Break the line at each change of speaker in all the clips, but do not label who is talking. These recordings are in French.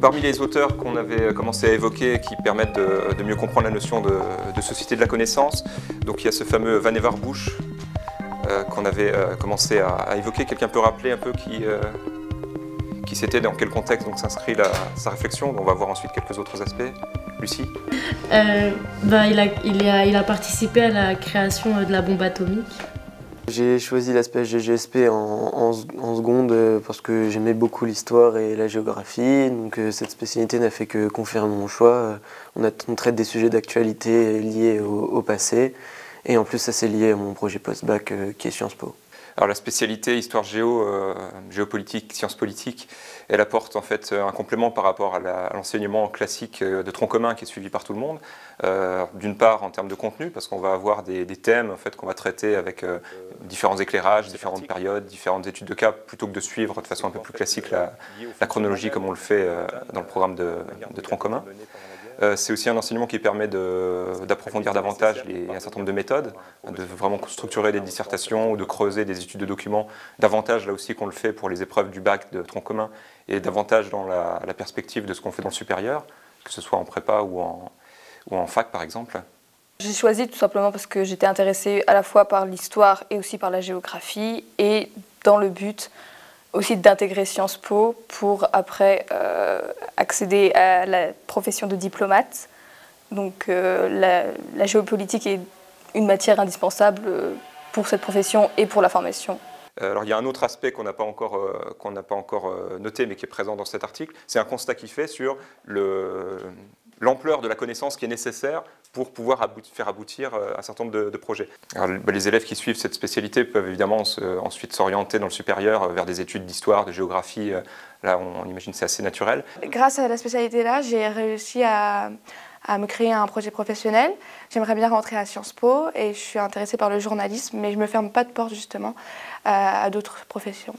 Parmi les auteurs qu'on avait commencé à évoquer qui permettent de mieux comprendre la notion de société de la connaissance, donc il y a ce fameux Vannevar Bush qu'on avait commencé à évoquer. Quelqu'un peut rappeler un peu qui c'était, dans quel contexte donc s'inscrit sa réflexion? On va voir ensuite quelques autres aspects. Lucie?
Il a participé à la création de la bombe atomique.
J'ai choisi l'aspect GGSP en seconde parce que j'aimais beaucoup l'histoire et la géographie. Donc cette spécialité n'a fait que confirmer mon choix. On traite des sujets d'actualité liés au passé. Et en plus, ça c'est lié à mon projet post-bac qui est Sciences Po.
Alors la spécialité histoire géopolitique, sciences politiques, elle apporte en fait un complément par rapport à l'enseignement classique de tronc commun qui est suivi par tout le monde. D'une part en termes de contenu, parce qu'on va avoir des thèmes en fait, qu'on va traiter avec différents éclairages, différentes périodes, différentes études de cas, plutôt que de suivre de façon un peu plus classique la chronologie comme on le fait dans le programme de tronc commun. C'est aussi un enseignement qui permet d'approfondir davantage un certain nombre de méthodes, de vraiment structurer des dissertations ou de creuser des études de documents, davantage là aussi qu'on le fait pour les épreuves du bac de tronc commun et davantage dans la perspective de ce qu'on fait dans le supérieur, que ce soit en prépa ou en fac par exemple.
J'ai choisi tout simplement parce que j'étais intéressée à la fois par l'histoire et aussi par la géographie et dans le but aussi d'intégrer Sciences Po pour après accéder à la profession de diplomate. Donc la géopolitique est une matière indispensable pour cette profession et pour la formation.
Alors il y a un autre aspect qu'on n'a pas encore noté mais qui est présent dans cet article, c'est un constat qu'il fait sur l'ampleur de la connaissance qui est nécessaire pour pouvoir faire aboutir un certain nombre de projets. Alors, les élèves qui suivent cette spécialité peuvent évidemment ensuite s'orienter dans le supérieur vers des études d'histoire, de géographie. Là, on imagine que c'est assez naturel.
Grâce à la spécialité-là, j'ai réussi à me créer un projet professionnel. J'aimerais bien rentrer à Sciences Po et je suis intéressée par le journalisme, mais je ne me ferme pas de porte justement à d'autres professions.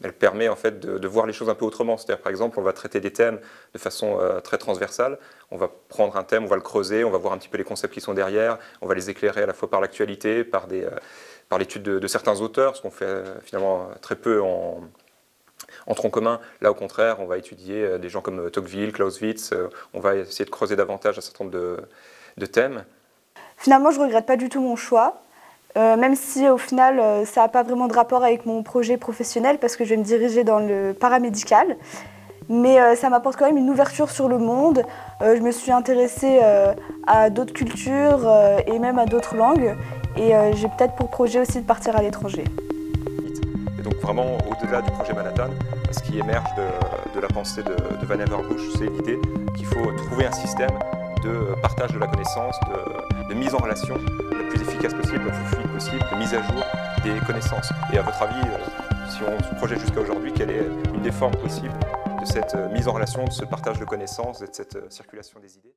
Elle permet en fait de voir les choses un peu autrement. C'est-à-dire, par exemple, on va traiter des thèmes de façon très transversale. On va prendre un thème, on va le creuser, on va voir un petit peu les concepts qui sont derrière, on va les éclairer à la fois par l'actualité, par l'étude de certains auteurs, ce qu'on fait finalement très peu en tronc commun. Là, au contraire, on va étudier des gens comme Tocqueville, Clausewitz. On va essayer de creuser davantage un certain nombre de thèmes.
Finalement, je ne regrette pas du tout mon choix. Même si au final ça n'a pas vraiment de rapport avec mon projet professionnel parce que je vais me diriger dans le paramédical. Mais ça m'apporte quand même une ouverture sur le monde. Je me suis intéressée à d'autres cultures et même à d'autres langues. Et j'ai peut-être pour projet aussi de partir à l'étranger.
Et donc vraiment au-delà du projet Manhattan, ce qui émerge de la pensée de Vannevar Bush, c'est l'idée qu'il faut trouver un système de partage de la connaissance, de mise en relation le plus efficace possible, le plus fluide possible, de mise à jour des connaissances. Et à votre avis, si on se projette jusqu'à aujourd'hui, quelle est une des formes possibles de cette mise en relation, de ce partage de connaissances et de cette circulation des idées?